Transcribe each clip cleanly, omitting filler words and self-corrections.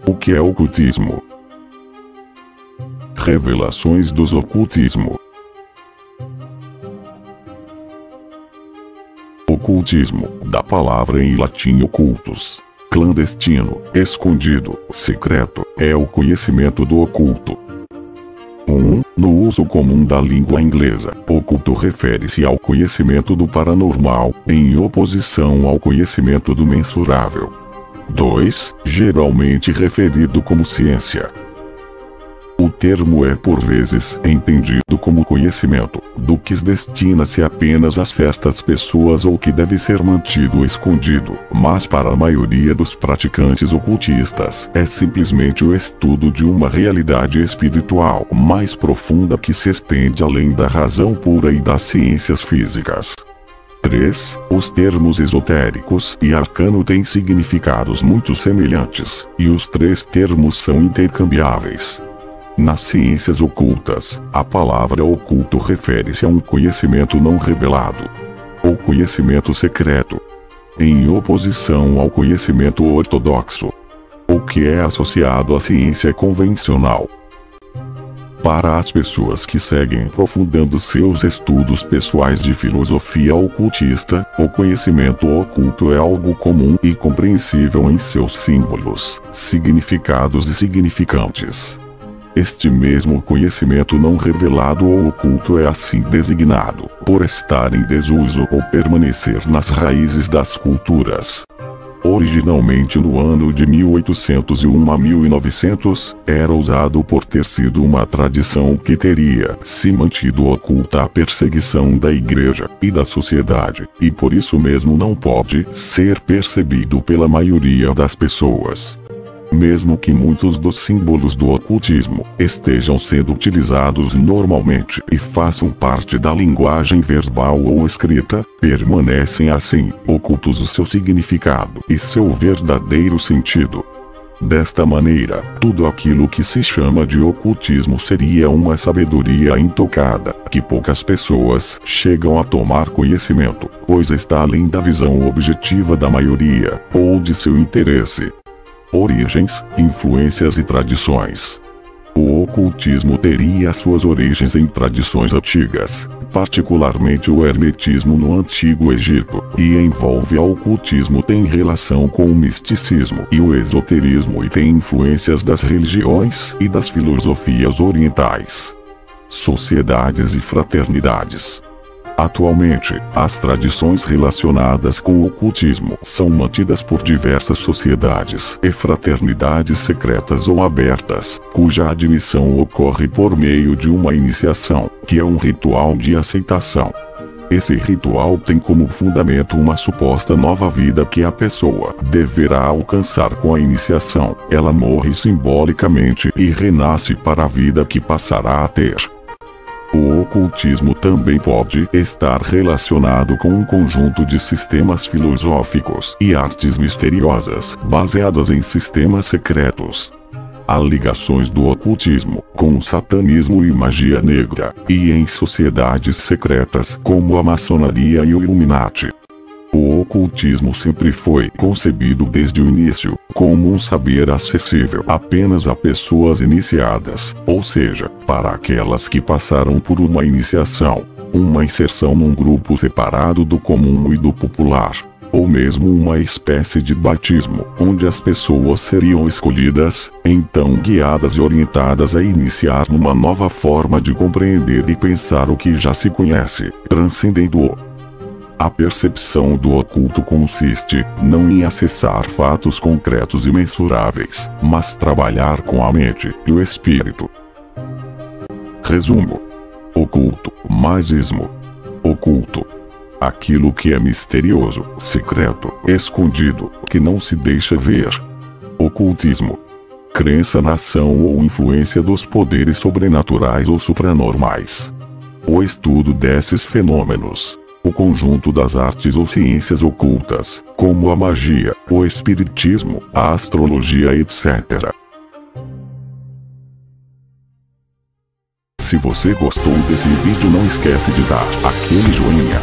O que é ocultismo? Revelações do ocultismo. Ocultismo, da palavra em latim ocultus, clandestino, escondido, secreto, é o conhecimento do oculto. 1. No uso comum da língua inglesa, oculto refere-se ao conhecimento do paranormal, em oposição ao conhecimento do mensurável. 2. Geralmente referido como ciência. O termo é por vezes entendido como conhecimento do que destina-se apenas a certas pessoas ou que deve ser mantido escondido, mas para a maioria dos praticantes ocultistas é simplesmente o estudo de uma realidade espiritual mais profunda que se estende além da razão pura e das ciências físicas. 3. Os termos esotéricos e arcano têm significados muito semelhantes, e os três termos são intercambiáveis. Nas ciências ocultas, a palavra oculto refere-se a um conhecimento não revelado, ou conhecimento secreto, em oposição ao conhecimento ortodoxo, o que é associado à ciência convencional. Para as pessoas que seguem aprofundando seus estudos pessoais de filosofia ocultista, o conhecimento oculto é algo comum e compreensível em seus símbolos, significados e significantes. Este mesmo conhecimento não revelado ou oculto é assim designado, por estar em desuso ou permanecer nas raízes das culturas. Originalmente no ano de 1801 a 1900, era usado por ter sido uma tradição que teria se mantido oculta à perseguição da igreja e da sociedade, e por isso mesmo não pode ser percebido pela maioria das pessoas. Mesmo que muitos dos símbolos do ocultismo estejam sendo utilizados normalmente e façam parte da linguagem verbal ou escrita, permanecem assim, ocultos o seu significado e seu verdadeiro sentido. Desta maneira, tudo aquilo que se chama de ocultismo seria uma sabedoria intocada, que poucas pessoas chegam a tomar conhecimento, pois está além da visão objetiva da maioria, ou de seu interesse. Origens, influências e tradições. O ocultismo teria suas origens em tradições antigas, particularmente o hermetismo no Antigo Egito, e envolve ao ocultismo tem relação com o misticismo e o esoterismo e tem influências das religiões e das filosofias orientais. Sociedades e fraternidades. Atualmente, as tradições relacionadas com o ocultismo são mantidas por diversas sociedades e fraternidades secretas ou abertas, cuja admissão ocorre por meio de uma iniciação, que é um ritual de aceitação. Esse ritual tem como fundamento uma suposta nova vida que a pessoa deverá alcançar com a iniciação. Ela morre simbolicamente e renasce para a vida que passará a ter. O ocultismo também pode estar relacionado com um conjunto de sistemas filosóficos e artes misteriosas, baseadas em sistemas secretos. Há ligações do ocultismo com o satanismo e magia negra, e em sociedades secretas como a maçonaria e o Illuminati. O ocultismo sempre foi concebido desde o início como um saber acessível apenas a pessoas iniciadas, ou seja, para aquelas que passaram por uma iniciação, uma inserção num grupo separado do comum e do popular, ou mesmo uma espécie de batismo, onde as pessoas seriam escolhidas, então guiadas e orientadas a iniciar numa nova forma de compreender e pensar o que já se conhece, transcendendo-o. A percepção do oculto consiste, não em acessar fatos concretos e mensuráveis, mas trabalhar com a mente e o espírito. Resumo: oculto, magismo. Oculto: aquilo que é misterioso, secreto, escondido, que não se deixa ver. Ocultismo: crença na ação ou influência dos poderes sobrenaturais ou supranormais. O estudo desses fenômenos. O conjunto das artes ou ciências ocultas, como a magia, o espiritismo, a astrologia, etc. Se você gostou desse vídeo, não esquece de dar aquele joinha.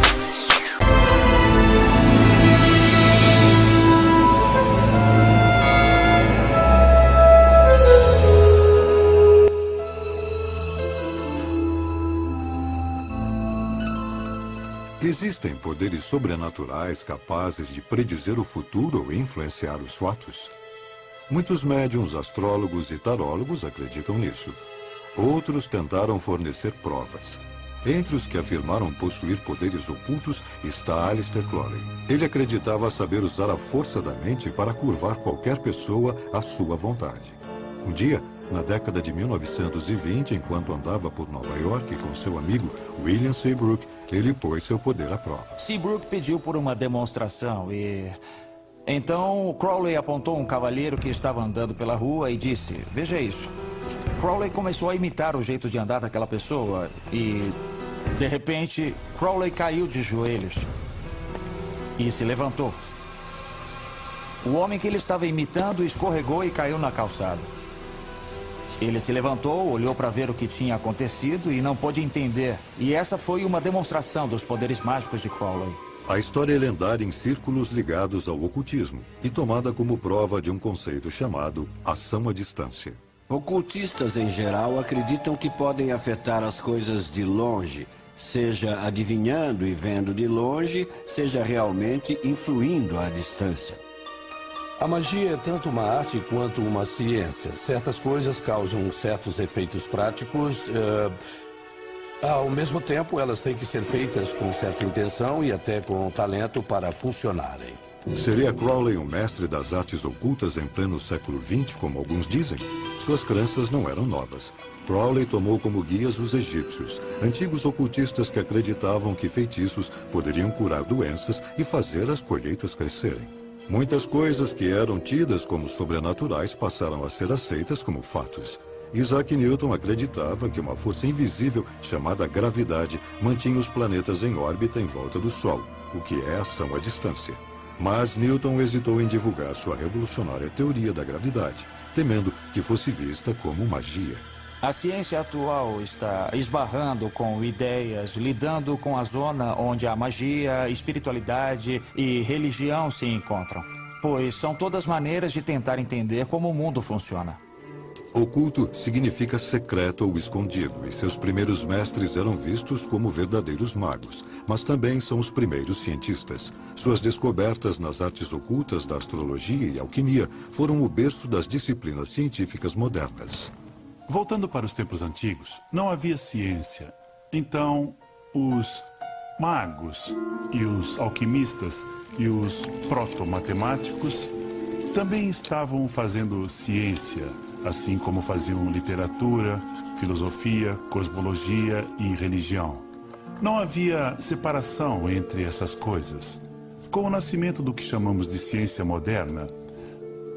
Existem poderes sobrenaturais capazes de predizer o futuro ou influenciar os fatos? Muitos médiuns, astrólogos e tarólogos acreditam nisso. Outros tentaram fornecer provas. Entre os que afirmaram possuir poderes ocultos está Aleister Crowley. Ele acreditava saber usar a força da mente para curvar qualquer pessoa à sua vontade. Um dia, na década de 1920, enquanto andava por Nova York com seu amigo William Seabrook, ele pôs seu poder à prova. Seabrook pediu por uma demonstração e... Então, Crowley apontou um cavalheiro que estava andando pela rua e disse, veja isso. Crowley começou a imitar o jeito de andar daquela pessoa e, de repente, Crowley caiu de joelhos e se levantou. O homem que ele estava imitando escorregou e caiu na calçada. Ele se levantou, olhou para ver o que tinha acontecido e não pôde entender. E essa foi uma demonstração dos poderes mágicos de Crowley. A história é lendária em círculos ligados ao ocultismo e tomada como prova de um conceito chamado ação à distância. Ocultistas, em geral, acreditam que podem afetar as coisas de longe, seja adivinhando e vendo de longe, seja realmente influindo à distância. A magia é tanto uma arte quanto uma ciência. Certas coisas causam certos efeitos práticos. Ao mesmo tempo, elas têm que ser feitas com certa intenção e até com talento para funcionarem. Seria Crowley um mestre das artes ocultas em pleno século XX, como alguns dizem? Suas crenças não eram novas. Crowley tomou como guias os egípcios, antigos ocultistas que acreditavam que feitiços poderiam curar doenças e fazer as colheitas crescerem. Muitas coisas que eram tidas como sobrenaturais passaram a ser aceitas como fatos. Isaac Newton acreditava que uma força invisível, chamada gravidade, mantinha os planetas em órbita em volta do Sol, o que é ação à distância. Mas Newton hesitou em divulgar sua revolucionária teoria da gravidade, temendo que fosse vista como magia. A ciência atual está esbarrando com ideias, lidando com a zona onde a magia, espiritualidade e religião se encontram. Pois são todas maneiras de tentar entender como o mundo funciona. Oculto significa secreto ou escondido, e seus primeiros mestres eram vistos como verdadeiros magos, mas também são os primeiros cientistas. Suas descobertas nas artes ocultas da astrologia e alquimia foram o berço das disciplinas científicas modernas. Voltando para os tempos antigos, não havia ciência. Então, os magos e os alquimistas e os proto-matemáticos também estavam fazendo ciência, assim como faziam literatura, filosofia, cosmologia e religião. Não havia separação entre essas coisas. Com o nascimento do que chamamos de ciência moderna,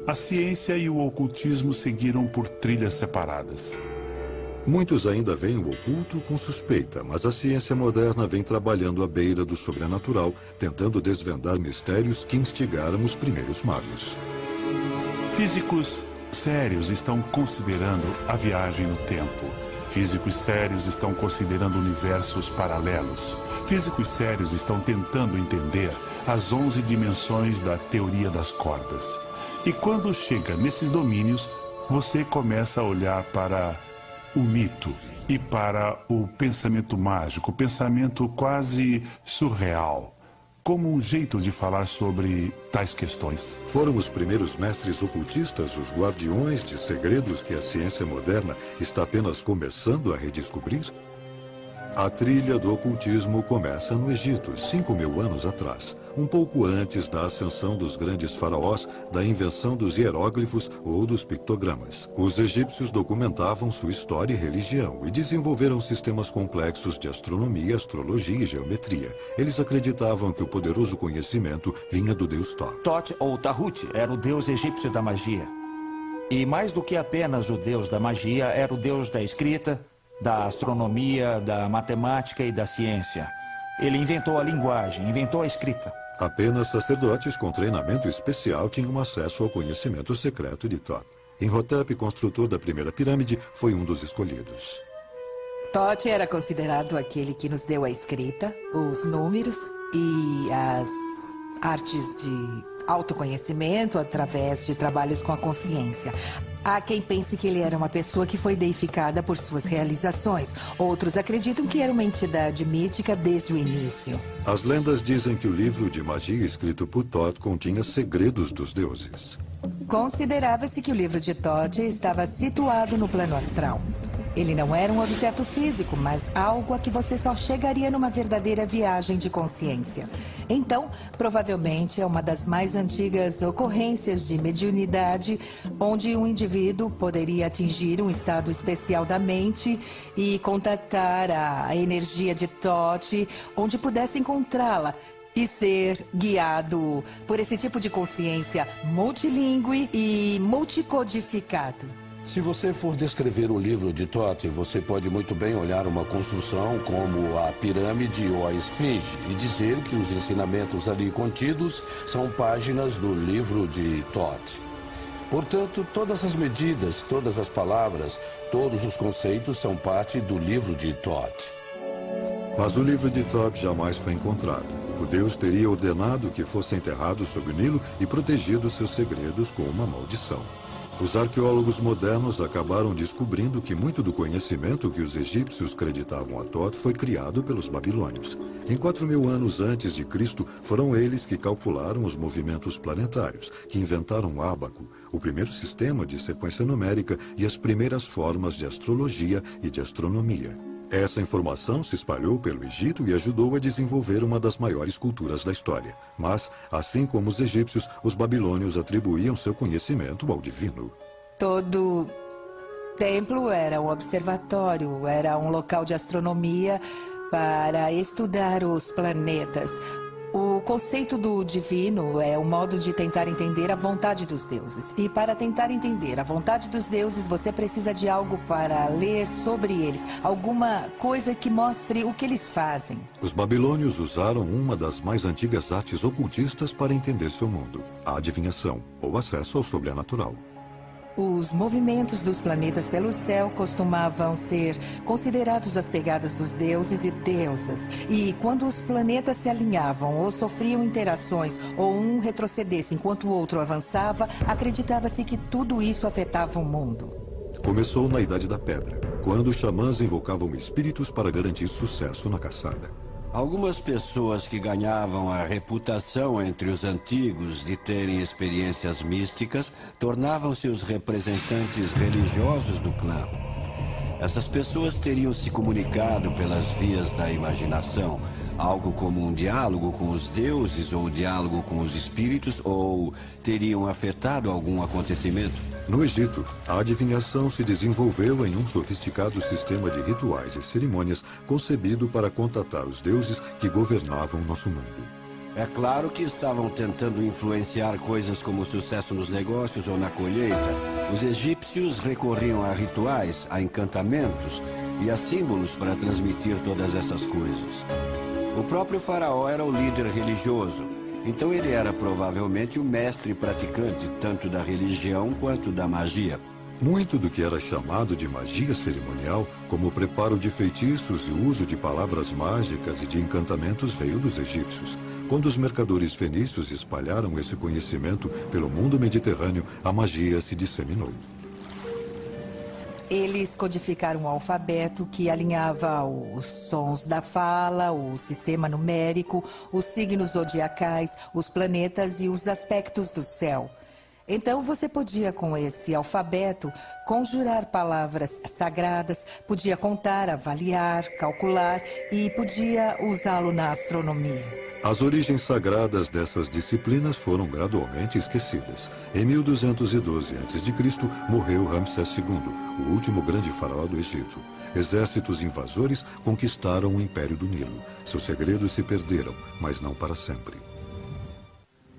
a ciência e o ocultismo seguiram por trilhas separadas. Muitos ainda veem o oculto com suspeita, mas a ciência moderna vem trabalhando à beira do sobrenatural, tentando desvendar mistérios que instigaram os primeiros magos. Físicos sérios estão considerando a viagem no tempo. Físicos sérios estão considerando universos paralelos. Físicos sérios estão tentando entender as 11 dimensões da teoria das cordas. E quando chega nesses domínios, você começa a olhar para o mito e para o pensamento mágico, o pensamento quase surreal, como um jeito de falar sobre tais questões. Foram os primeiros mestres ocultistas, os guardiões de segredos que a ciência moderna está apenas começando a redescobrir? A trilha do ocultismo começa no Egito, 5.000 anos atrás, um pouco antes da ascensão dos grandes faraós, da invenção dos hieróglifos ou dos pictogramas. Os egípcios documentavam sua história e religião e desenvolveram sistemas complexos de astronomia, astrologia e geometria. Eles acreditavam que o poderoso conhecimento vinha do deus Thoth. Thoth, ou Tahut, era o deus egípcio da magia. E mais do que apenas o deus da magia, era o deus da escrita, da astronomia, da matemática e da ciência. Ele inventou a linguagem, inventou a escrita. Apenas sacerdotes com treinamento especial tinham acesso ao conhecimento secreto de Thoth. Imhotep, construtor da primeira pirâmide, foi um dos escolhidos. Thoth era considerado aquele que nos deu a escrita, os números e as artes de autoconhecimento através de trabalhos com a consciência. Há quem pense que ele era uma pessoa que foi deificada por suas realizações. Outros acreditam que era uma entidade mística desde o início. As lendas dizem que o livro de magia escrito por Thoth continha segredos dos deuses. Considerava-se que o livro de Thoth estava situado no plano astral. Ele não era um objeto físico, mas algo a que você só chegaria numa verdadeira viagem de consciência. Então, provavelmente é uma das mais antigas ocorrências de mediunidade, onde um indivíduo poderia atingir um estado especial da mente e contatar a energia de Thoth, onde pudesse encontrá-la e ser guiado por esse tipo de consciência multilingüe e multicodificado. Se você for descrever o livro de Thoth, você pode muito bem olhar uma construção como a pirâmide ou a esfinge e dizer que os ensinamentos ali contidos são páginas do livro de Thoth. Portanto, todas as medidas, todas as palavras, todos os conceitos são parte do livro de Thoth. Mas o livro de Thoth jamais foi encontrado. O Deus teria ordenado que fosse enterrado sob o Nilo e protegido seus segredos com uma maldição. Os arqueólogos modernos acabaram descobrindo que muito do conhecimento que os egípcios creditavam a Thoth foi criado pelos babilônios. Em 4.000 anos antes de Cristo, foram eles que calcularam os movimentos planetários, que inventaram o ábaco, o primeiro sistema de sequência numérica e as primeiras formas de astrologia e de astronomia. Essa informação se espalhou pelo Egito e ajudou a desenvolver uma das maiores culturas da história. Mas, assim como os egípcios, os babilônios atribuíam seu conhecimento ao divino. Todo templo era um observatório, era um local de astronomia para estudar os planetas. O conceito do divino é um modo de tentar entender a vontade dos deuses. E para tentar entender a vontade dos deuses, você precisa de algo para ler sobre eles. Alguma coisa que mostre o que eles fazem. Os babilônios usaram uma das mais antigas artes ocultistas para entender seu mundo: a adivinhação, ou acesso ao sobrenatural. Os movimentos dos planetas pelo céu costumavam ser considerados as pegadas dos deuses e deusas. E quando os planetas se alinhavam ou sofriam interações ou um retrocedesse enquanto o outro avançava, acreditava-se que tudo isso afetava o mundo. Começou na Idade da Pedra, quando os xamãs invocavam espíritos para garantir sucesso na caçada. Algumas pessoas que ganhavam a reputação entre os antigos de terem experiências místicas tornavam-se os representantes religiosos do clã. Essas pessoas teriam se comunicado pelas vias da imaginação, algo como um diálogo com os deuses ou diálogo com os espíritos, ou teriam afetado algum acontecimento. No Egito, a adivinhação se desenvolveu em um sofisticado sistema de rituais e cerimônias concebido para contatar os deuses que governavam nosso mundo. É claro que estavam tentando influenciar coisas como o sucesso nos negócios ou na colheita. Os egípcios recorriam a rituais, a encantamentos e a símbolos para transmitir todas essas coisas. O próprio faraó era o líder religioso, então ele era provavelmente o mestre praticante tanto da religião quanto da magia. Muito do que era chamado de magia cerimonial, como o preparo de feitiços e o uso de palavras mágicas e de encantamentos, veio dos egípcios. Quando os mercadores fenícios espalharam esse conhecimento pelo mundo mediterrâneo, a magia se disseminou. Eles codificaram um alfabeto que alinhava os sons da fala, o sistema numérico, os signos zodiacais, os planetas e os aspectos do céu. Então você podia, com esse alfabeto, conjurar palavras sagradas, podia contar, avaliar, calcular e podia usá-lo na astronomia. As origens sagradas dessas disciplinas foram gradualmente esquecidas. Em 1212 a.C., morreu Ramsés II, o último grande faraó do Egito. Exércitos invasores conquistaram o Império do Nilo. Seus segredos se perderam, mas não para sempre.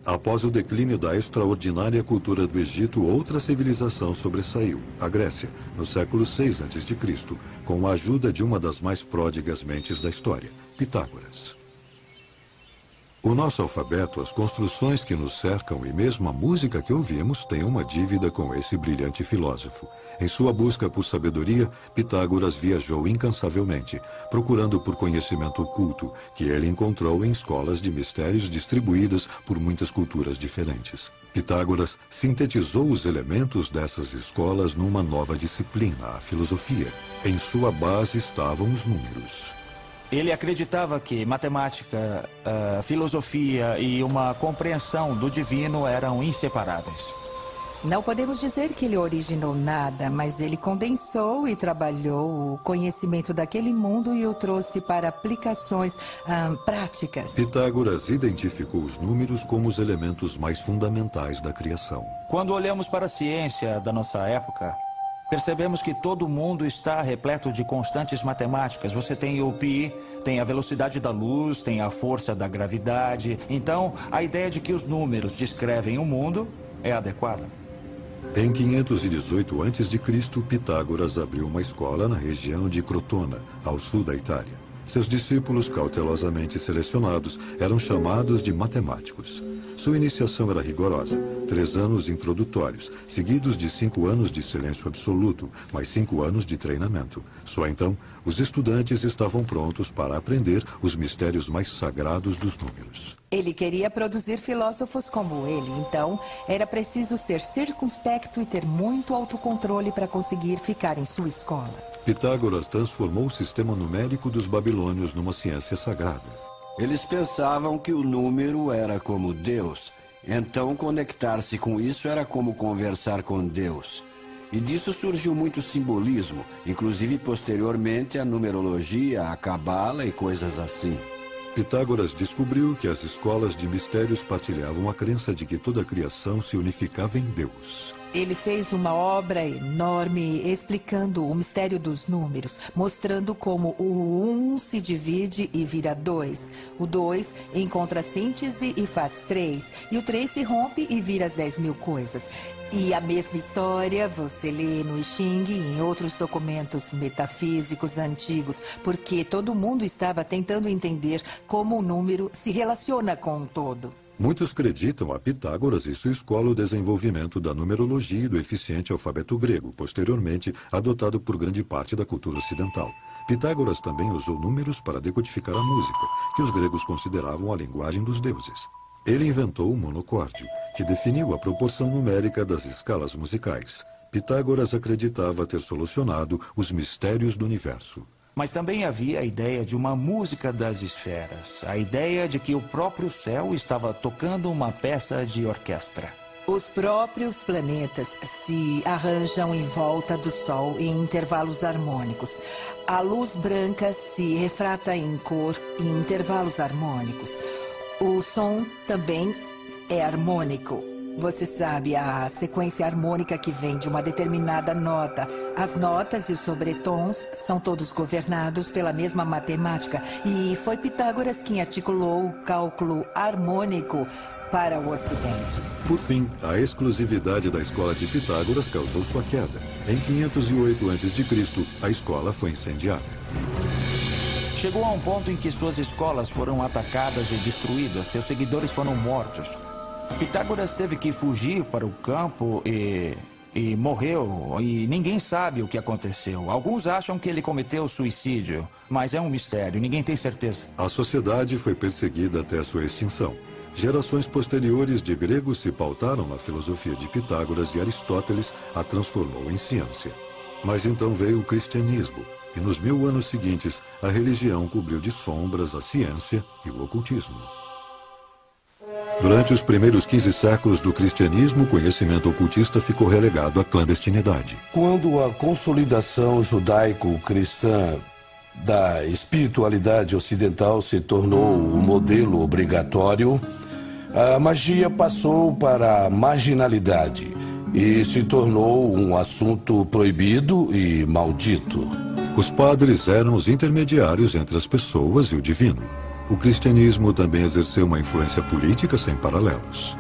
Após o declínio da extraordinária cultura do Egito, outra civilização sobressaiu, a Grécia, no século VI a.C., com a ajuda de uma das mais pródigas mentes da história, Pitágoras. O nosso alfabeto, as construções que nos cercam e mesmo a música que ouvimos têm uma dívida com esse brilhante filósofo. Em sua busca por sabedoria, Pitágoras viajou incansavelmente, procurando por conhecimento oculto, que ele encontrou em escolas de mistérios distribuídas por muitas culturas diferentes. Pitágoras sintetizou os elementos dessas escolas numa nova disciplina, a filosofia. Em sua base estavam os números. Ele acreditava que matemática, filosofia e uma compreensão do divino eram inseparáveis. Não podemos dizer que ele originou nada, mas ele condensou e trabalhou o conhecimento daquele mundo e o trouxe para aplicações práticas. Pitágoras identificou os números como os elementos mais fundamentais da criação. Quando olhamos para a ciência da nossa época, percebemos que todo mundo está repleto de constantes matemáticas. Você tem o pi, tem a velocidade da luz, tem a força da gravidade. Então, a ideia de que os números descrevem o mundo é adequada. Em 518 a.C., Pitágoras abriu uma escola na região de Crotona, ao sul da Itália. Seus discípulos, cautelosamente selecionados, eram chamados de matemáticos. Sua iniciação era rigorosa, 3 anos introdutórios, seguidos de 5 anos de silêncio absoluto, mais 5 anos de treinamento. Só então, os estudantes estavam prontos para aprender os mistérios mais sagrados dos números. Ele queria produzir filósofos como ele, então era preciso ser circunspecto e ter muito autocontrole para conseguir ficar em sua escola. Pitágoras transformou o sistema numérico dos babilônios numa ciência sagrada. Eles pensavam que o número era como Deus. Então, conectar-se com isso era como conversar com Deus. E disso surgiu muito simbolismo, inclusive posteriormente a numerologia, a cabala e coisas assim. Pitágoras descobriu que as escolas de mistérios partilhavam a crença de que toda a criação se unificava em Deus. Ele fez uma obra enorme explicando o mistério dos números, mostrando como o 1 se divide e vira 2. O 2 encontra síntese e faz 3. E o 3 se rompe e vira as 10.000 coisas. E a mesma história você lê no I Ching e em outros documentos metafísicos antigos, porque todo mundo estava tentando entender como o número se relaciona com o todo. Muitos acreditam a Pitágoras e sua escola o desenvolvimento da numerologia e do eficiente alfabeto grego, posteriormente adotado por grande parte da cultura ocidental. Pitágoras também usou números para decodificar a música, que os gregos consideravam a linguagem dos deuses. Ele inventou o monocórdio, que definiu a proporção numérica das escalas musicais. Pitágoras acreditava ter solucionado os mistérios do universo. Mas também havia a ideia de uma música das esferas, a ideia de que o próprio céu estava tocando uma peça de orquestra. Os próprios planetas se arranjam em volta do Sol em intervalos harmônicos. A luz branca se refrata em cor em intervalos harmônicos. O som também é harmônico. Você sabe, a sequência harmônica que vem de uma determinada nota. As notas e os sobretons são todos governados pela mesma matemática. E foi Pitágoras quem articulou o cálculo harmônico para o Ocidente. Por fim, a exclusividade da escola de Pitágoras causou sua queda. Em 508 a.C., a escola foi incendiada. Chegou a um ponto em que suas escolas foram atacadas e destruídas, seus seguidores foram mortos. Pitágoras teve que fugir para o campo e morreu, e ninguém sabe o que aconteceu. Alguns acham que ele cometeu suicídio, mas é um mistério, ninguém tem certeza. A sociedade foi perseguida até a sua extinção. Gerações posteriores de gregos se pautaram na filosofia de Pitágoras e Aristóteles a transformou em ciência. Mas então veio o cristianismo, e nos 1000 anos seguintes, a religião cobriu de sombras a ciência e o ocultismo. Durante os primeiros 15 séculos do cristianismo, o conhecimento ocultista ficou relegado à clandestinidade. Quando a consolidação judaico-cristã da espiritualidade ocidental se tornou o modelo obrigatório, a magia passou para a marginalidade e se tornou um assunto proibido e maldito. Os padres eram os intermediários entre as pessoas e o divino. O cristianismo também exerceu uma influência política sem paralelos.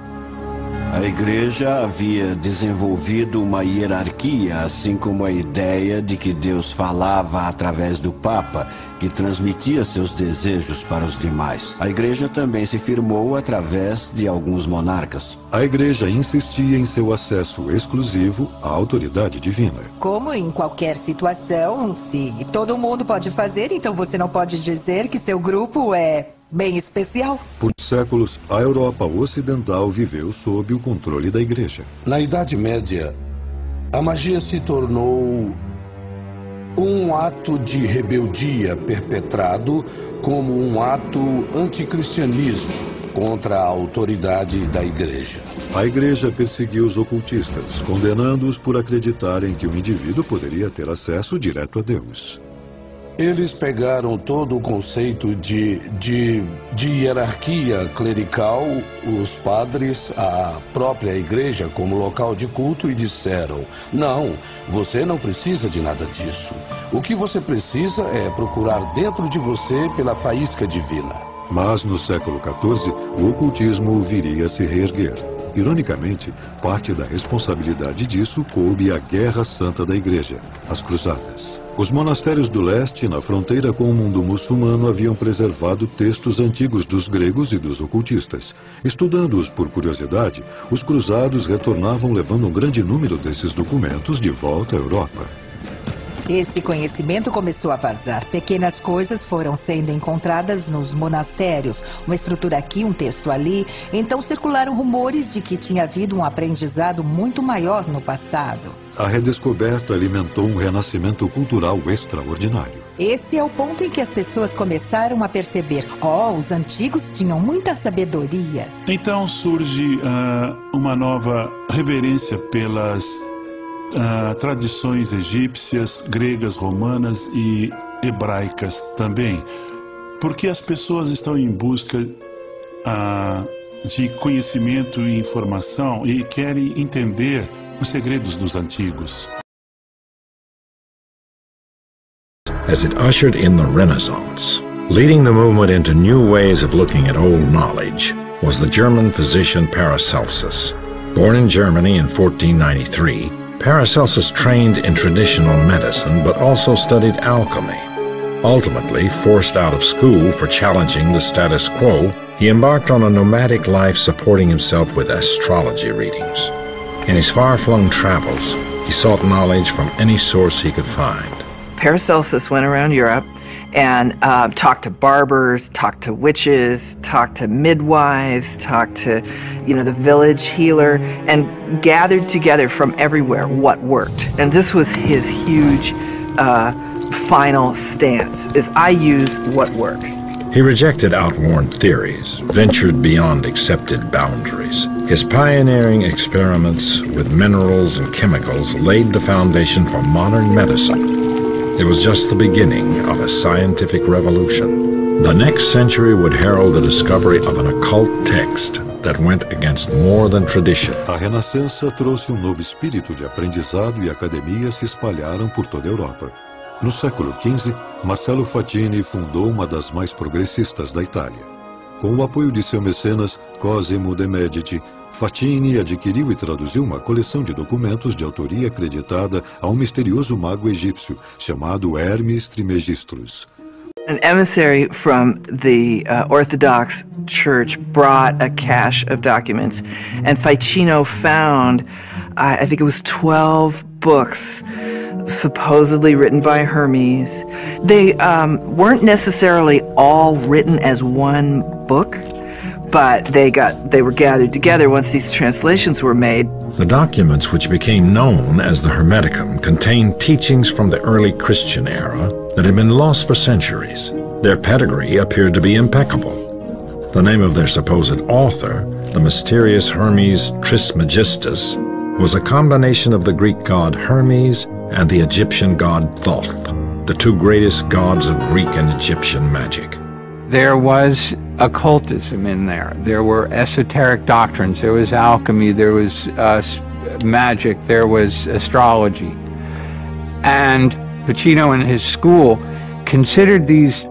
A igreja havia desenvolvido uma hierarquia, assim como a ideia de que Deus falava através do Papa, que transmitia seus desejos para os demais. A igreja também se firmou através de alguns monarcas. A igreja insistia em seu acesso exclusivo à autoridade divina. Como em qualquer situação, se todo mundo pode fazer, então você não pode dizer que seu grupo é bem especial. Por séculos, a Europa Ocidental viveu sob o controle da igreja. Na Idade Média, a magia se tornou um ato de rebeldia perpetrado como um ato anticristianismo contra a autoridade da igreja. A igreja perseguiu os ocultistas, condenando-os por acreditarem que o indivíduo poderia ter acesso direto a Deus. Eles pegaram todo o conceito de hierarquia clerical, os padres, a própria igreja como local de culto e disseram: não, você não precisa de nada disso. O que você precisa é procurar dentro de você pela faísca divina. Mas no século XIV, o ocultismo viria a se reerguer. Ironicamente, parte da responsabilidade disso coube à Guerra Santa da Igreja, as Cruzadas. Os monastérios do leste, na fronteira com o mundo muçulmano, haviam preservado textos antigos dos gregos e dos ocultistas. Estudando-os por curiosidade, os cruzados retornavam levando um grande número desses documentos de volta à Europa. Esse conhecimento começou a vazar. Pequenas coisas foram sendo encontradas nos monastérios. Uma estrutura aqui, um texto ali. Então circularam rumores de que tinha havido um aprendizado muito maior no passado. A redescoberta alimentou um renascimento cultural extraordinário. Esse é o ponto em que as pessoas começaram a perceber: os antigos tinham muita sabedoria. Então surge uma nova reverência pelas tradições egípcias, gregas, romanas e hebraicas também, porque as pessoas estão em busca de conhecimento e informação e querem entender os segredos dos antigos. As it ushered in the Renaissance, leading the movement into new ways of looking at old knowledge was the German physician Paracelsus. Born in Germany in 1493, Paracelsus trained in traditional medicine, but also studied alchemy. Ultimately, forced out of school for challenging the status quo, he embarked on a nomadic life supporting himself with astrology readings. In his far-flung travels, he sought knowledge from any source he could find. Paracelsus went around Europe and talked to barbers, talked to witches, talked to midwives, talked to, the village healer, and gathered together from everywhere what worked. And this was his huge final stance, is I use what works. He rejected outworn theories, ventured beyond accepted boundaries. His pioneering experiments with minerals and chemicals laid the foundation for modern medicine. It was just the beginning of a scientific revolution. The next century would herald the discovery of an occult text that went against more than tradition. A Renascença trouxe um novo espírito de aprendizado e academia se espalharam por toda a Europa. No século XV, Marcello Fatini fundou uma das mais progressistas da Itália. Com o apoio de seu mecenas, Cosimo de Medici, Fatini adquiriu e traduziu uma coleção de documentos de autoria acreditada a um misterioso mago egípcio chamado Hermes Trismegistus. An emissary from the Orthodox Church brought a cache of documents, and Ficino found, I think it was 12 books supposedly written by Hermes. They weren't necessarily all written as one book, but they were gathered together once these translations were made. The documents, which became known as the Hermeticum, contained teachings from the early Christian era that had been lost for centuries. Their pedigree appeared to be impeccable. The name of their supposed author, the mysterious Hermes Trismegistus, was a combination of the Greek god Hermes and the Egyptian god Thoth, the two greatest gods of Greek and Egyptian magic. There was occultism in there. There were esoteric doctrines. There was alchemy. There was magic. There was astrology. And Ficino and his school considered these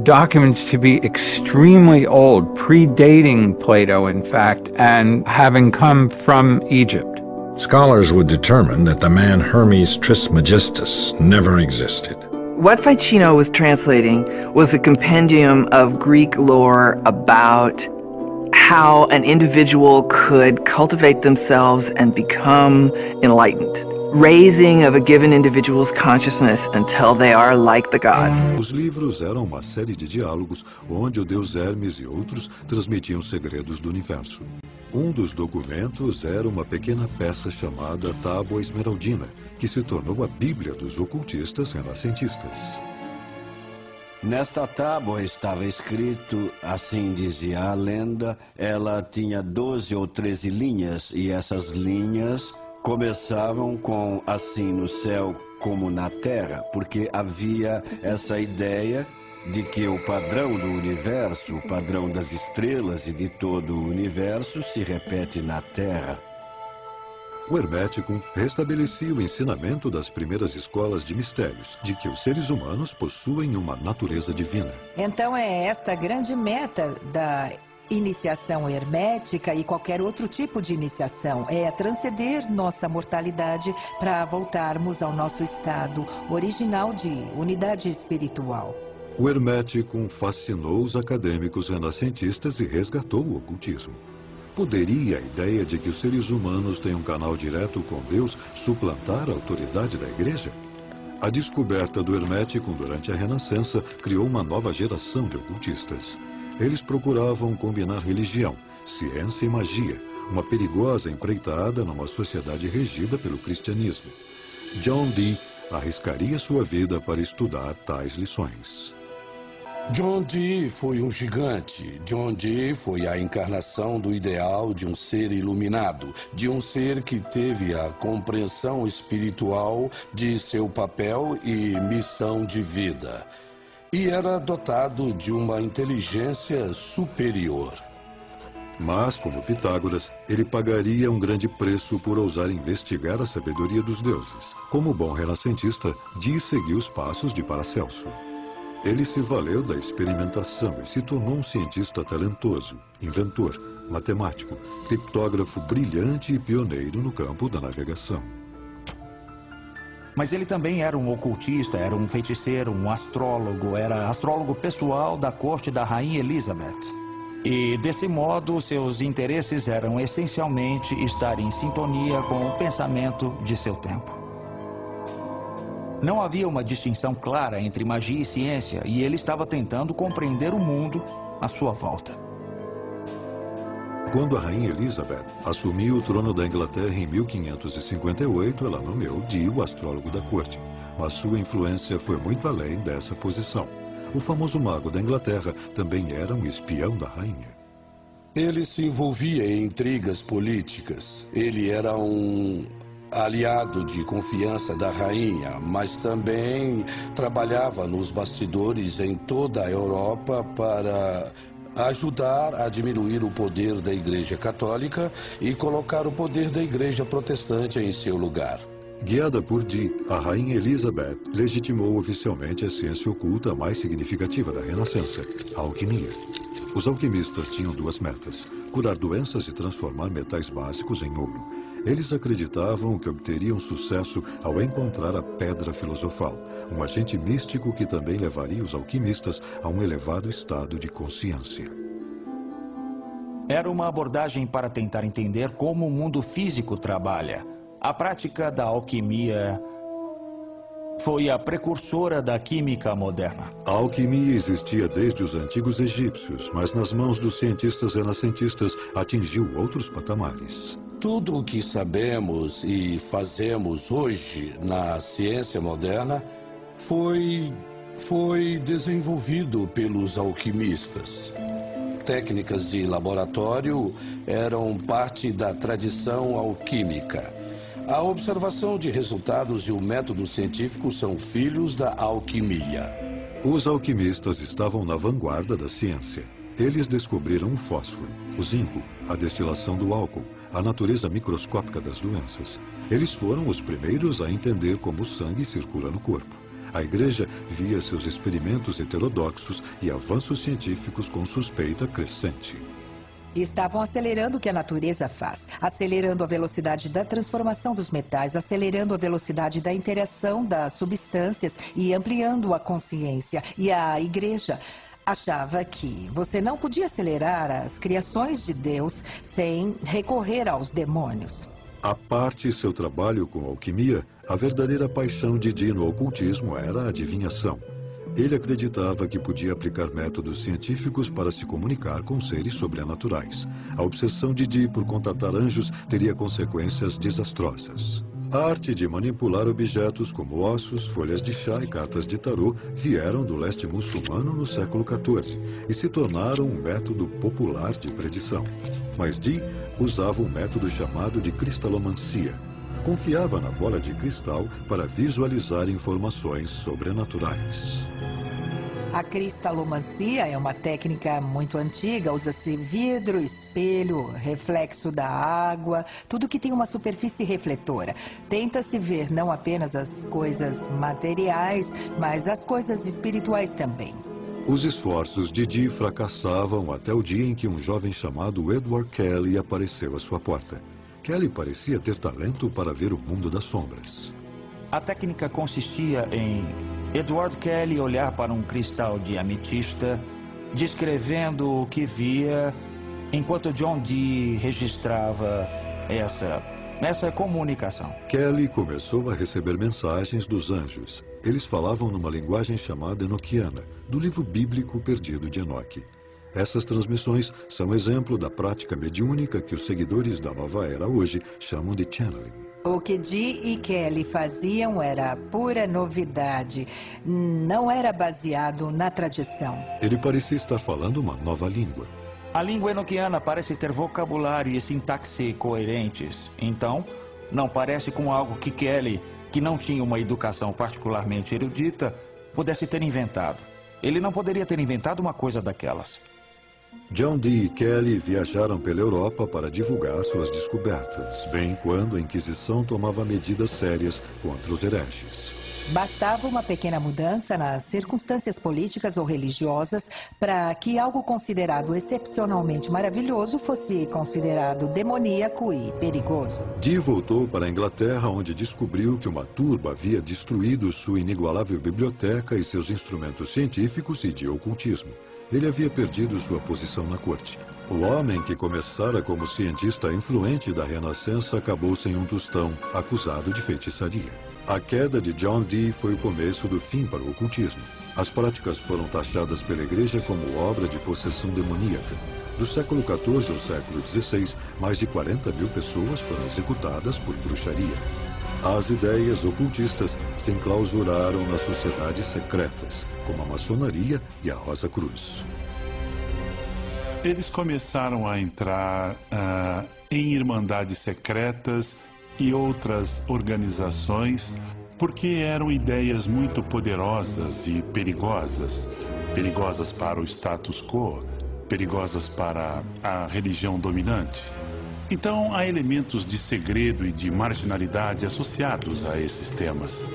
documents to be extremely old, predating Plato, in fact, and having come from Egypt. Scholars would determine that the man Hermes Trismegistus never existed. What Ficino was translating was a compendium of Greek lore about how an individual could cultivate themselves and become enlightened. Raising of a given individual's consciousness until they are like the gods. Os livros eram uma série de diálogos onde o deus Hermes e outros transmitiam segredos do universo. Dos documentos era uma pequena peça chamada Tábua Esmeraldina, que se tornou a Bíblia dos ocultistas renascentistas. Nesta tábua estava escrito, assim dizia a lenda, ela tinha 12 ou 13 linhas, e essas linhas começavam com assim no céu como na terra, porque havia essa ideia de que o padrão do universo, o padrão das estrelas e de todo o universo se repete na terra. O Hermético restabelecia o ensinamento das primeiras escolas de mistérios, de que os seres humanos possuem uma natureza divina. Então é esta a grande meta da iniciação hermética e qualquer outro tipo de iniciação, é transcender nossa mortalidade para voltarmos ao nosso estado original de unidade espiritual. O Hermético fascinou os acadêmicos renascentistas e resgatou o ocultismo. Poderia a ideia de que os seres humanos têm um canal direto com Deus suplantar a autoridade da Igreja? A descoberta do Hermético durante a Renascença criou uma nova geração de ocultistas. Eles procuravam combinar religião, ciência e magia, uma perigosa empreitada numa sociedade regida pelo cristianismo. John Dee arriscaria sua vida para estudar tais lições. John Dee foi um gigante. John Dee foi a encarnação do ideal de um ser iluminado, de um ser que teve a compreensão espiritual de seu papel e missão de vida. E era dotado de uma inteligência superior. Mas, como Pitágoras, ele pagaria um grande preço por ousar investigar a sabedoria dos deuses. Como bom renascentista, Dee seguiu os passos de Paracelso. Ele se valeu da experimentação e se tornou um cientista talentoso, inventor, matemático, criptógrafo brilhante e pioneiro no campo da navegação. Mas ele também era um ocultista, era um feiticeiro, um astrólogo, era astrólogo pessoal da corte da Rainha Elizabeth. E, desse modo, seus interesses eram essencialmente estar em sintonia com o pensamento de seu tempo. Não havia uma distinção clara entre magia e ciência, e ele estava tentando compreender o mundo à sua volta. Quando a Rainha Elizabeth assumiu o trono da Inglaterra em 1558, ela nomeou Dee o astrólogo da corte, mas sua influência foi muito além dessa posição. O famoso mago da Inglaterra também era um espião da rainha. Ele se envolvia em intrigas políticas. Ele era um aliado de confiança da rainha, mas também trabalhava nos bastidores em toda a Europa para ajudar a diminuir o poder da Igreja Católica e colocar o poder da Igreja Protestante em seu lugar. Guiada por Dee, a Rainha Elizabeth legitimou oficialmente a ciência oculta mais significativa da Renascença, a alquimia. Os alquimistas tinham duas metas: curar doenças e transformar metais básicos em ouro. Eles acreditavam que obteriam sucesso ao encontrar a pedra filosofal, um agente místico que também levaria os alquimistas a um elevado estado de consciência. Era uma abordagem para tentar entender como o mundo físico trabalha. A prática da alquimia foi a precursora da química moderna. A alquimia existia desde os antigos egípcios, mas nas mãos dos cientistas renascentistas atingiu outros patamares. Tudo o que sabemos e fazemos hoje na ciência moderna foi desenvolvido pelos alquimistas. Técnicas de laboratório eram parte da tradição alquímica. A observação de resultados e o método científico são filhos da alquimia. Os alquimistas estavam na vanguarda da ciência. Eles descobriram o fósforo, o zinco, a destilação do álcool, a natureza microscópica das doenças. Eles foram os primeiros a entender como o sangue circula no corpo. A igreja via seus experimentos heterodoxos e avanços científicos com suspeita crescente. Estavam acelerando o que a natureza faz, acelerando a velocidade da transformação dos metais, acelerando a velocidade da interação das substâncias e ampliando a consciência. E a igreja achava que você não podia acelerar as criações de Deus sem recorrer aos demônios. À parte seu trabalho com alquimia, a verdadeira paixão de Dee no ocultismo era a adivinhação. Ele acreditava que podia aplicar métodos científicos para se comunicar com seres sobrenaturais. A obsessão de Dee por contatar anjos teria consequências desastrosas. A arte de manipular objetos como ossos, folhas de chá e cartas de tarô vieram do leste muçulmano no século XIV e se tornaram um método popular de predição. Mas Dee usava um método chamado de cristalomancia. Confiava na bola de cristal para visualizar informações sobrenaturais. A cristalomancia é uma técnica muito antiga. Usa-se vidro, espelho, reflexo da água, tudo que tem uma superfície refletora. Tenta-se ver não apenas as coisas materiais, mas as coisas espirituais também. Os esforços de Dee fracassavam até o dia em que um jovem chamado Edward Kelly apareceu à sua porta. Kelly parecia ter talento para ver o mundo das sombras. A técnica consistia em Edward Kelly olhar para um cristal de ametista, descrevendo o que via, enquanto John Dee registrava essa comunicação. Kelly começou a receber mensagens dos anjos. Eles falavam numa linguagem chamada enoquiana, do livro bíblico perdido de Enoque. Essas transmissões são exemplo da prática mediúnica que os seguidores da nova era hoje chamam de channeling. O que Dee e Kelly faziam era pura novidade. Não era baseado na tradição. Ele parecia estar falando uma nova língua. A língua enoquiana parece ter vocabulário e sintaxe coerentes. Então, não parece com algo que Kelly, que não tinha uma educação particularmente erudita, pudesse ter inventado. Ele não poderia ter inventado uma coisa daquelas. John Dee e Kelly viajaram pela Europa para divulgar suas descobertas, bem quando a Inquisição tomava medidas sérias contra os hereges. Bastava uma pequena mudança nas circunstâncias políticas ou religiosas para que algo considerado excepcionalmente maravilhoso fosse considerado demoníaco e perigoso. Dee voltou para a Inglaterra, onde descobriu que uma turba havia destruído sua inigualável biblioteca e seus instrumentos científicos e de ocultismo. Ele havia perdido sua posição na corte. O homem que começara como cientista influente da Renascença acabou sem um tostão, acusado de feitiçaria. A queda de John Dee foi o começo do fim para o ocultismo. As práticas foram taxadas pela igreja como obra de possessão demoníaca. Do século XIV ao século XVI, mais de 40 mil pessoas foram executadas por bruxaria. As ideias ocultistas se enclausuraram nas sociedades secretas, como a maçonaria e a Rosa Cruz. Eles começaram a entrar em irmandades secretas e outras organizações porque eram ideias muito poderosas e perigosas. Perigosas para o status quo, perigosas para a religião dominante. Então, há elementos de segredo e de marginalidade associados a esses temas.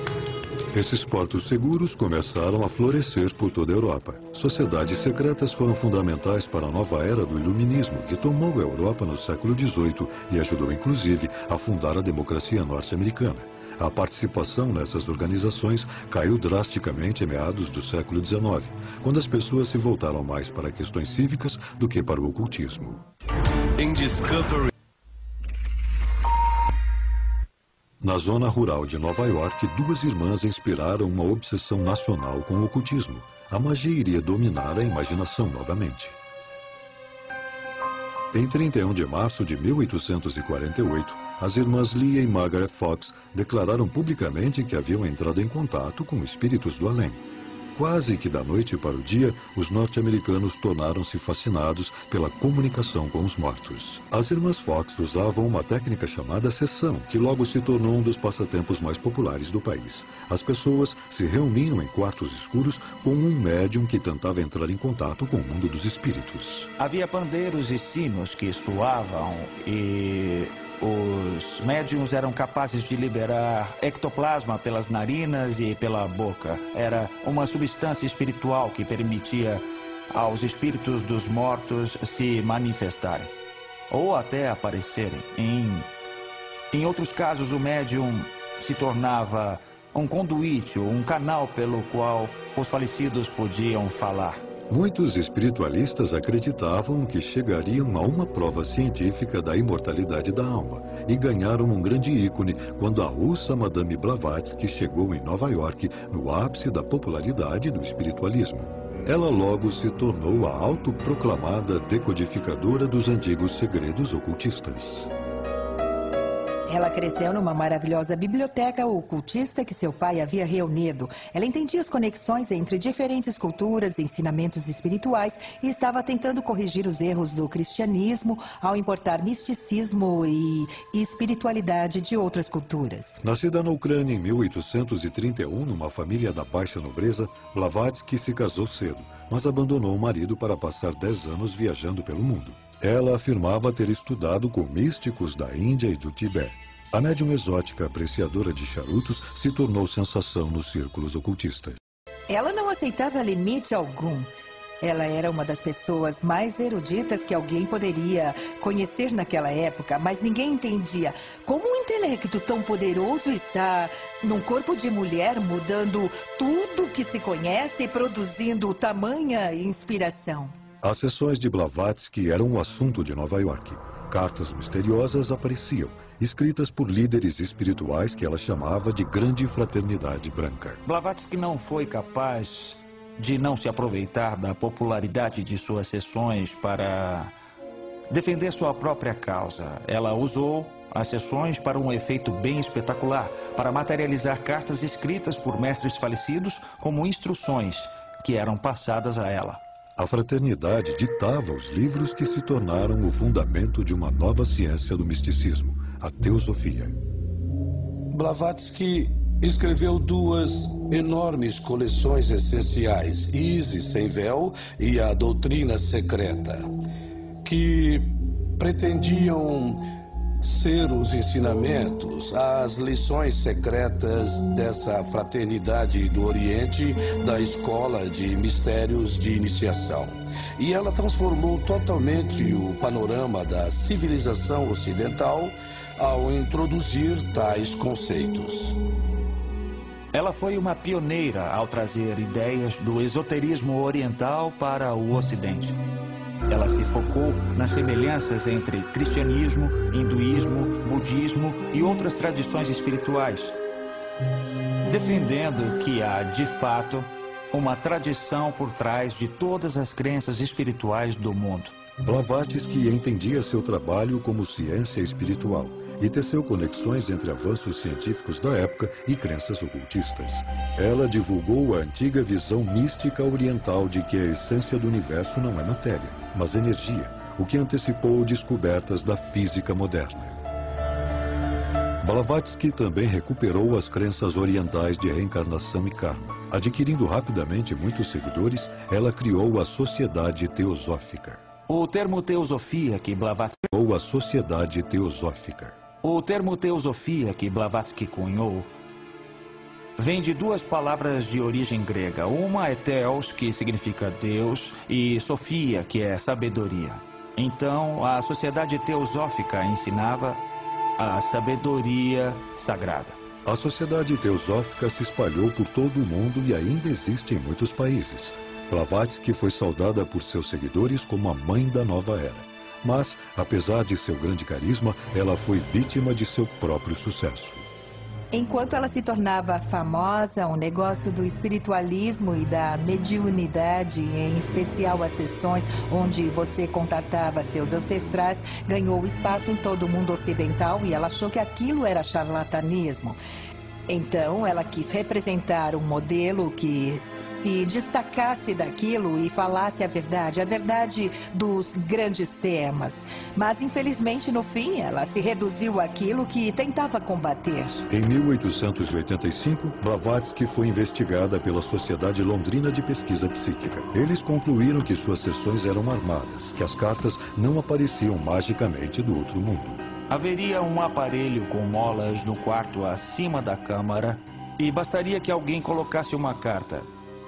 Esses portos seguros começaram a florescer por toda a Europa. Sociedades secretas foram fundamentais para a nova era do iluminismo, que tomou a Europa no século XVIII e ajudou, inclusive, a fundar a democracia norte-americana. A participação nessas organizações caiu drasticamente em meados do século XIX, quando as pessoas se voltaram mais para questões cívicas do que para o ocultismo. Na zona rural de Nova York, duas irmãs inspiraram uma obsessão nacional com o ocultismo. A magia iria dominar a imaginação novamente. Em 31 de março de 1848, as irmãs Leah e Margaret Fox declararam publicamente que haviam entrado em contato com espíritos do além. Quase que da noite para o dia, os norte-americanos tornaram-se fascinados pela comunicação com os mortos. As irmãs Fox usavam uma técnica chamada sessão, que logo se tornou um dos passatempos mais populares do país. As pessoas se reuniam em quartos escuros com um médium que tentava entrar em contato com o mundo dos espíritos. Havia pandeiros e sinos que soavam e os médiums eram capazes de liberar ectoplasma pelas narinas e pela boca. Era uma substância espiritual que permitia aos espíritos dos mortos se manifestarem ou até aparecerem. Em outros casos, o médium se tornava um conduíte, um canal pelo qual os falecidos podiam falar. Muitos espiritualistas acreditavam que chegariam a uma prova científica da imortalidade da alma e ganharam um grande ícone quando a russa Madame Blavatsky chegou em Nova York no ápice da popularidade do espiritualismo. Ela logo se tornou a autoproclamada decodificadora dos antigos segredos ocultistas. Ela cresceu numa maravilhosa biblioteca ocultista que seu pai havia reunido. Ela entendia as conexões entre diferentes culturas, ensinamentos espirituais e estava tentando corrigir os erros do cristianismo ao importar misticismo e espiritualidade de outras culturas. Nascida na Ucrânia em 1831, numa família da baixa nobreza, Blavatsky se casou cedo, mas abandonou o marido para passar 10 anos viajando pelo mundo. Ela afirmava ter estudado com místicos da Índia e do Tibete. A médium exótica apreciadora de charutos se tornou sensação nos círculos ocultistas. Ela não aceitava limite algum. Ela era uma das pessoas mais eruditas que alguém poderia conhecer naquela época, mas ninguém entendia como um intelecto tão poderoso está num corpo de mulher, mudando tudo que se conhece e produzindo tamanha inspiração. As sessões de Blavatsky eram o assunto de Nova York. Cartas misteriosas apareciam, escritas por líderes espirituais que ela chamava de Grande Fraternidade Branca. Blavatsky não foi capaz de não se aproveitar da popularidade de suas sessões para defender sua própria causa. Ela usou as sessões para um efeito bem espetacular, para materializar cartas escritas por mestres falecidos como instruções que eram passadas a ela. A fraternidade ditava os livros que se tornaram o fundamento de uma nova ciência do misticismo, a teosofia. Blavatsky escreveu 2 enormes coleções essenciais, Isis sem véu e a Doutrina Secreta, que pretendiam ser os ensinamentos, as lições secretas dessa fraternidade do Oriente, da escola de mistérios de iniciação. E ela transformou totalmente o panorama da civilização ocidental ao introduzir tais conceitos. Ela foi uma pioneira ao trazer ideias do esoterismo oriental para o Ocidente. Ela se focou nas semelhanças entre cristianismo, hinduísmo, budismo e outras tradições espirituais, defendendo que há, de fato, uma tradição por trás de todas as crenças espirituais do mundo. Blavatsky entendia seu trabalho como ciência espiritual e teceu conexões entre avanços científicos da época e crenças ocultistas. Ela divulgou a antiga visão mística oriental de que a essência do universo não é matéria, mas energia, o que antecipou descobertas da física moderna. Blavatsky também recuperou as crenças orientais de reencarnação e karma. Adquirindo rapidamente muitos seguidores, ela criou a Sociedade Teosófica. O termo teosofia que Blavatsky... Ou a Sociedade Teosófica. O termo teosofia que Blavatsky cunhou vem de 2 palavras de origem grega. Uma é theos, que significa Deus, e sofia, que é sabedoria. Então, a Sociedade Teosófica ensinava a sabedoria sagrada. A Sociedade Teosófica se espalhou por todo o mundo e ainda existe em muitos países. Blavatsky foi saudada por seus seguidores como a mãe da nova era. Mas, apesar de seu grande carisma, ela foi vítima de seu próprio sucesso. Enquanto ela se tornava famosa, o negócio do espiritualismo e da mediunidade, em especial as sessões onde você contatava seus ancestrais, ganhou espaço em todo o mundo ocidental e ela achou que aquilo era charlatanismo. Então, ela quis representar um modelo que se destacasse daquilo e falasse a verdade dos grandes temas. Mas, infelizmente, no fim, ela se reduziu àquilo que tentava combater. Em 1885, Blavatsky foi investigada pela Sociedade Londrina de Pesquisa Psíquica. Eles concluíram que suas sessões eram armadas, que as cartas não apareciam magicamente do outro mundo. Haveria um aparelho com molas no quarto acima da câmara e bastaria que alguém colocasse uma carta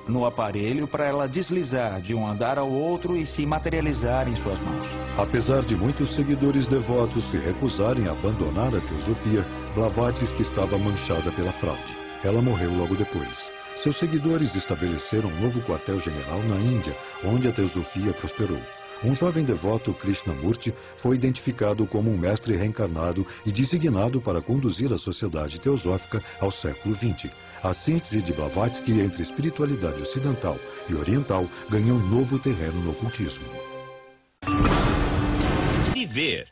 no aparelho para ela deslizar de um andar ao outro e se materializar em suas mãos. Apesar de muitos seguidores devotos se recusarem a abandonar a teosofia, Blavatsky estava manchada pela fraude. Ela morreu logo depois. Seus seguidores estabeleceram um novo quartel-general na Índia, onde a teosofia prosperou. Um jovem devoto, Krishnamurti, foi identificado como um mestre reencarnado e designado para conduzir a sociedade teosófica ao século XX. A síntese de Blavatsky entre espiritualidade ocidental e oriental ganhou novo terreno no ocultismo. De ver.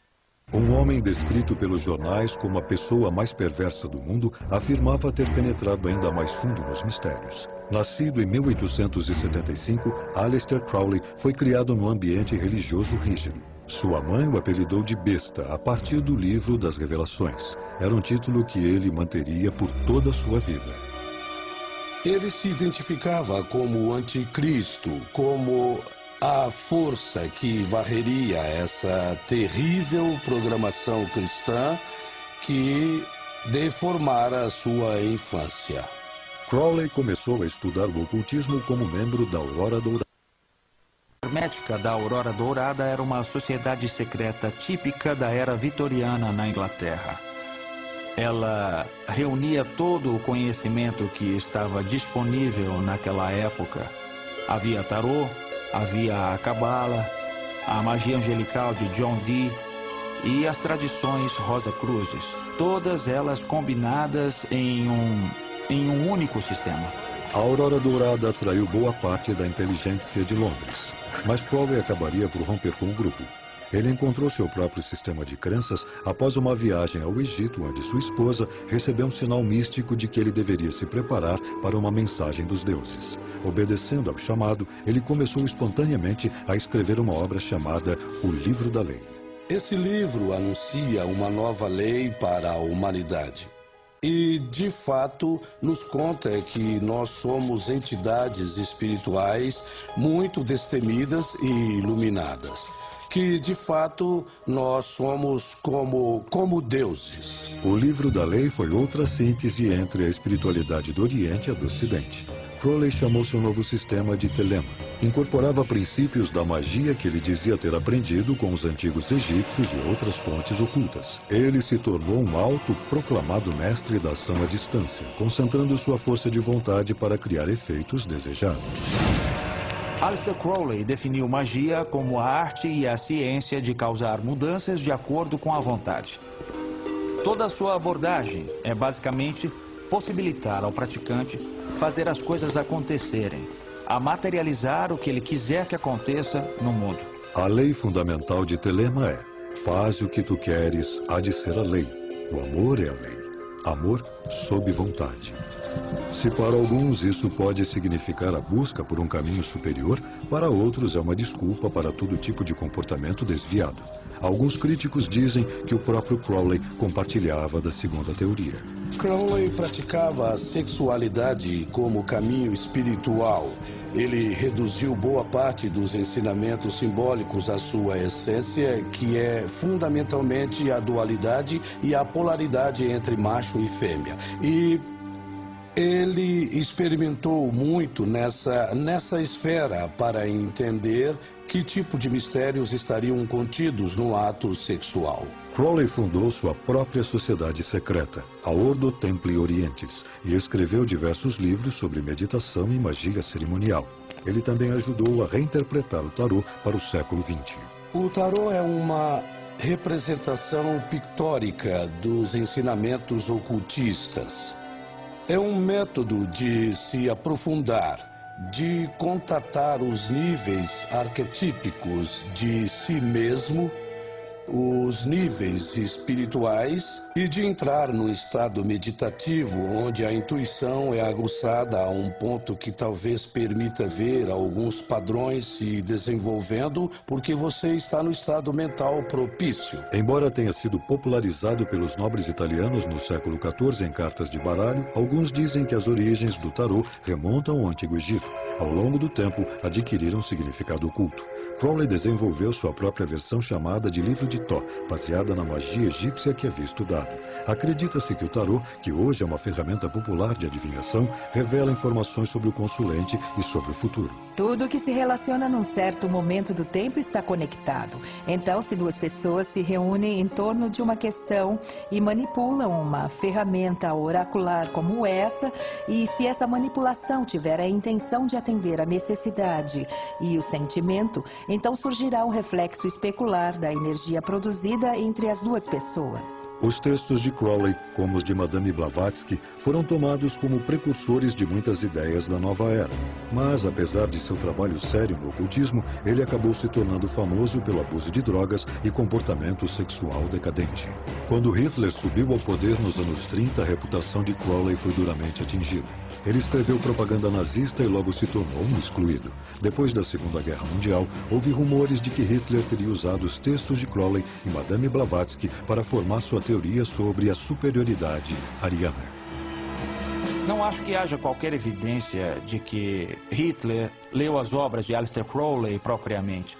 Um homem descrito pelos jornais como a pessoa mais perversa do mundo afirmava ter penetrado ainda mais fundo nos mistérios. Nascido em 1875, Aleister Crowley foi criado num ambiente religioso rígido. Sua mãe o apelidou de besta a partir do livro das Revelações. Era um título que ele manteria por toda a sua vida. Ele se identificava como o anticristo, como a força que varreria essa terrível programação cristã que deformara a sua infância. Crowley começou a estudar o ocultismo como membro da Aurora Dourada. A hermética da Aurora Dourada era uma sociedade secreta típica da era vitoriana na Inglaterra. Ela reunia todo o conhecimento que estava disponível naquela época. Havia tarô, havia a cabala, a magia angelical de John Dee e as tradições Rosa-Cruzes, todas elas combinadas em um único sistema. A Aurora Dourada atraiu boa parte da inteligência de Londres, mas Crowley acabaria por romper com o grupo. Ele encontrou seu próprio sistema de crenças após uma viagem ao Egito, onde sua esposa recebeu um sinal místico de que ele deveria se preparar para uma mensagem dos deuses. Obedecendo ao chamado, ele começou espontaneamente a escrever uma obra chamada O Livro da Lei. Esse livro anuncia uma nova lei para a humanidade. E, de fato, nos conta que nós somos entidades espirituais muito destemidas e iluminadas. Que, de fato, nós somos como deuses. O Livro da Lei foi outra síntese entre a espiritualidade do Oriente e a do Ocidente. Crowley chamou seu novo sistema de Telema. Incorporava princípios da magia que ele dizia ter aprendido com os antigos egípcios e outras fontes ocultas. Ele se tornou um autoproclamado mestre da ação à distância, concentrando sua força de vontade para criar efeitos desejados. Aleister Crowley definiu magia como a arte e a ciência de causar mudanças de acordo com a vontade. Toda a sua abordagem é basicamente possibilitar ao praticante fazer as coisas acontecerem, a materializar o que ele quiser que aconteça no mundo. A lei fundamental de Telema é: faz o que tu queres, há de ser a lei. O amor é a lei. Amor sob vontade. Se para alguns isso pode significar a busca por um caminho superior, para outros é uma desculpa para todo tipo de comportamento desviado. Alguns críticos dizem que o próprio Crowley compartilhava da segunda teoria. Crowley praticava a sexualidade como caminho espiritual. Ele reduziu boa parte dos ensinamentos simbólicos à sua essência, que é fundamentalmente a dualidade e a polaridade entre macho e fêmea. E ele experimentou muito nessa esfera para entender que tipo de mistérios estariam contidos no ato sexual. Crowley fundou sua própria sociedade secreta, a Ordo Templi Orientis, e escreveu diversos livros sobre meditação e magia cerimonial. Ele também ajudou a reinterpretar o tarô para o século XX. O tarô é uma representação pictórica dos ensinamentos ocultistas. É um método de se aprofundar, de contatar os níveis arquetípicos de si mesmo, os níveis espirituais e de entrar num estado meditativo onde a intuição é aguçada a um ponto que talvez permita ver alguns padrões se desenvolvendo porque você está no estado mental propício. Embora tenha sido popularizado pelos nobres italianos no século XIV em cartas de baralho, alguns dizem que as origens do tarô remontam ao Antigo Egito. ao longo do tempo, adquiriram significado oculto. Crowley desenvolveu sua própria versão chamada de Livro de Tó, baseada na magia egípcia que havia estudado. Acredita-se que o tarô, que hoje é uma ferramenta popular de adivinhação, revela informações sobre o consulente e sobre o futuro. Tudo que se relaciona num certo momento do tempo está conectado. Então, se duas pessoas se reúnem em torno de uma questão e manipulam uma ferramenta oracular como essa, e se essa manipulação tiver a intenção de atender a necessidade e o sentimento, então surgirá um reflexo especular da energia produzida entre as duas pessoas. Os textos de Crowley, como os de Madame Blavatsky, foram tomados como precursores de muitas ideias da nova era. Mas, apesar de seu trabalho sério no ocultismo, ele acabou se tornando famoso pelo abuso de drogas e comportamento sexual decadente. Quando Hitler subiu ao poder nos anos 30, a reputação de Crowley foi duramente atingida. Ele escreveu propaganda nazista e logo se tornou um excluído. Depois da Segunda Guerra Mundial, houve rumores de que Hitler teria usado os textos de Crowley e Madame Blavatsky para formar sua teoria sobre a superioridade ariana. Não acho que haja qualquer evidência de que Hitler leu as obras de Aleister Crowley propriamente.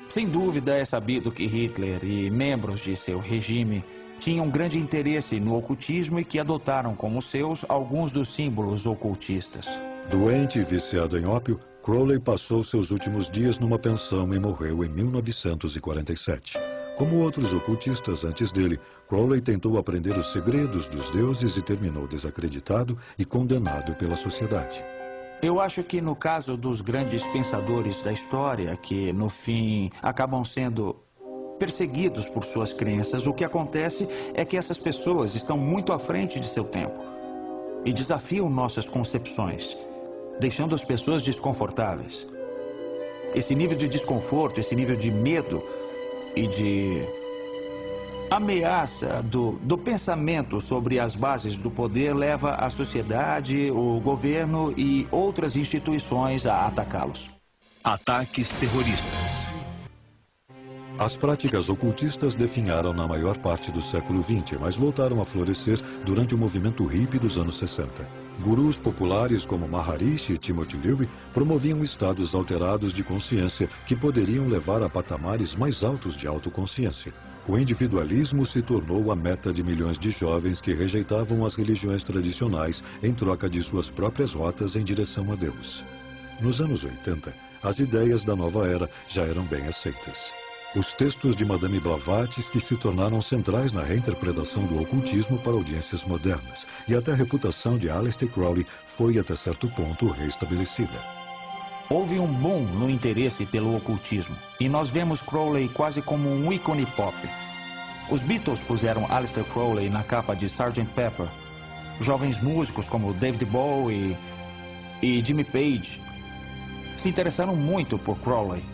Sem dúvida é sabido que Hitler e membros de seu regime tinham grande interesse no ocultismo e que adotaram como seus alguns dos símbolos ocultistas. Doente e viciado em ópio, Crowley passou seus últimos dias numa pensão e morreu em 1947. Como outros ocultistas antes dele, Crowley tentou aprender os segredos dos deuses e terminou desacreditado e condenado pela sociedade. Eu acho que no caso dos grandes pensadores da história, que no fim acabam sendo perseguidos por suas crenças, o que acontece é que essas pessoas estão muito à frente de seu tempo e desafiam nossas concepções, deixando as pessoas desconfortáveis. Esse nível de desconforto, esse nível de medo e de ameaça do pensamento sobre as bases do poder leva a sociedade, o governo e outras instituições a atacá-los. Ataques terroristas. As práticas ocultistas definharam na maior parte do século XX, mas voltaram a florescer durante o movimento hippie dos anos 60. Gurus populares como Maharishi e Timothy Leary promoviam estados alterados de consciência que poderiam levar a patamares mais altos de autoconsciência. O individualismo se tornou a meta de milhões de jovens que rejeitavam as religiões tradicionais em troca de suas próprias rotas em direção a Deus. Nos anos 80, as ideias da nova era já eram bem aceitas. Os textos de Madame Blavatsky se tornaram centrais na reinterpretação do ocultismo para audiências modernas, e até a reputação de Aleister Crowley foi até certo ponto restabelecida. Houve um boom no interesse pelo ocultismo, e nós vemos Crowley quase como um ícone pop. Os Beatles puseram Aleister Crowley na capa de Sgt. Pepper. Jovens músicos como David Bowie e Jimmy Page se interessaram muito por Crowley.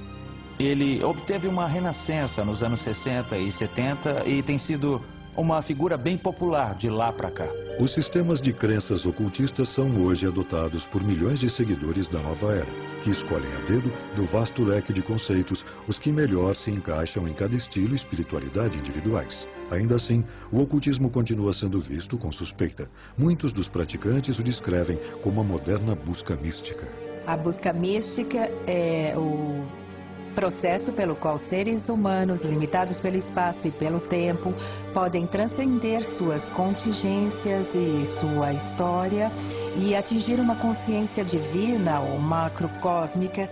Ele obteve uma renascença nos anos 60 e 70 e tem sido uma figura bem popular de lá para cá. Os sistemas de crenças ocultistas são hoje adotados por milhões de seguidores da nova era, que escolhem a dedo do vasto leque de conceitos os que melhor se encaixam em cada estilo e espiritualidade individuais. Ainda assim, o ocultismo continua sendo visto com suspeita. Muitos dos praticantes o descrevem como uma moderna busca mística. A busca mística é o processo pelo qual seres humanos, limitados pelo espaço e pelo tempo, podem transcender suas contingências e sua história e atingir uma consciência divina ou macrocósmica,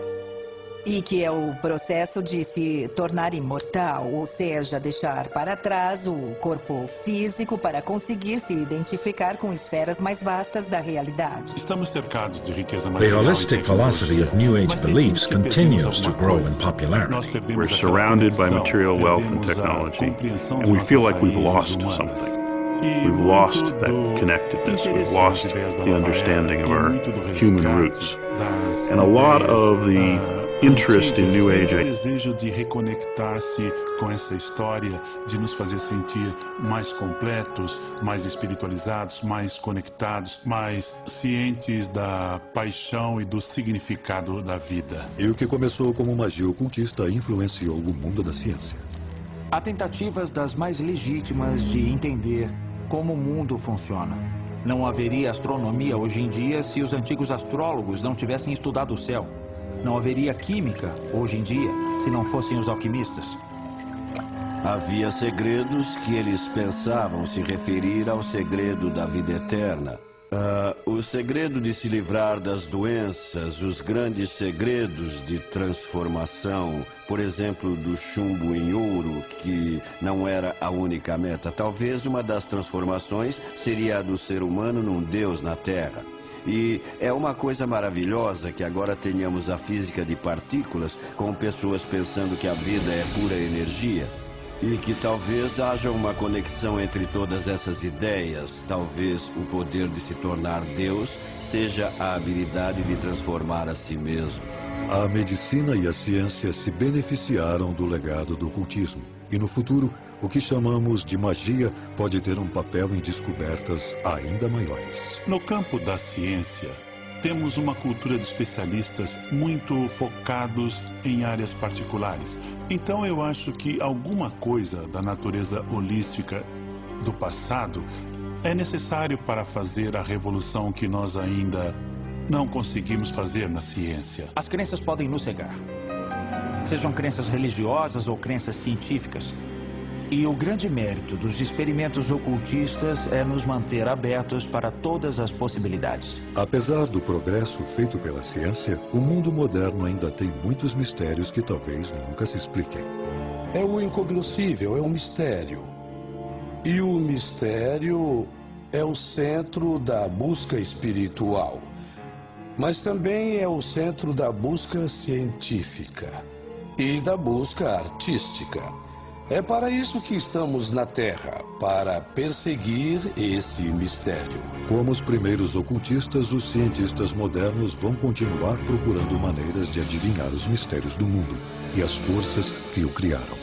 e que é o processo de se tornar imortal, ou seja, deixar para trás o corpo físico para conseguir se identificar com esferas mais vastas da realidade. Estamos cercados de riqueza The material. holistic philosophy of New Age beliefs continues to grow in popularity. We're surrounded by material wealth and technology, and we feel like we've lost something. We've lost that connectedness. We've lost the understanding of our human roots. And a lot of the interest in New Age. O desejo de reconectar-se com essa história, de nos fazer sentir mais completos, mais espiritualizados, mais conectados, mais cientes da paixão e do significado da vida. E o que começou como magia ocultista influenciou o mundo da ciência. Há tentativas das mais legítimas de entender como o mundo funciona. Não haveria astronomia hoje em dia se os antigos astrólogos não tivessem estudado o céu. Não haveria química hoje em dia se não fossem os alquimistas. Havia segredos que eles pensavam se referir ao segredo da vida eterna. O segredo de se livrar das doenças, os grandes segredos de transformação, por exemplo, do chumbo em ouro, que não era a única meta. Talvez uma das transformações seria a do ser humano num Deus na Terra. E é uma coisa maravilhosa que agora tenhamos a física de partículas, com pessoas pensando que a vida é pura energia. E que talvez haja uma conexão entre todas essas ideias. Talvez o poder de se tornar Deus seja a habilidade de transformar a si mesmo. A medicina e a ciência se beneficiaram do legado do ocultismo. E no futuro, o que chamamos de magia pode ter um papel em descobertas ainda maiores. No campo da ciência, temos uma cultura de especialistas muito focados em áreas particulares. Então eu acho que alguma coisa da natureza holística do passado é necessário para fazer a revolução que nós ainda não conseguimos fazer na ciência. As crenças podem nos cegar. Sejam crenças religiosas ou crenças científicas. E o grande mérito dos experimentos ocultistas é nos manter abertos para todas as possibilidades. Apesar do progresso feito pela ciência, o mundo moderno ainda tem muitos mistérios que talvez nunca se expliquem. É o incognoscível, é um mistério. E o mistério é o centro da busca espiritual. Mas também é o centro da busca científica e da busca artística. É para isso que estamos na Terra, para perseguir esse mistério. Como os primeiros ocultistas, os cientistas modernos vão continuar procurando maneiras de adivinhar os mistérios do mundo e as forças que o criaram.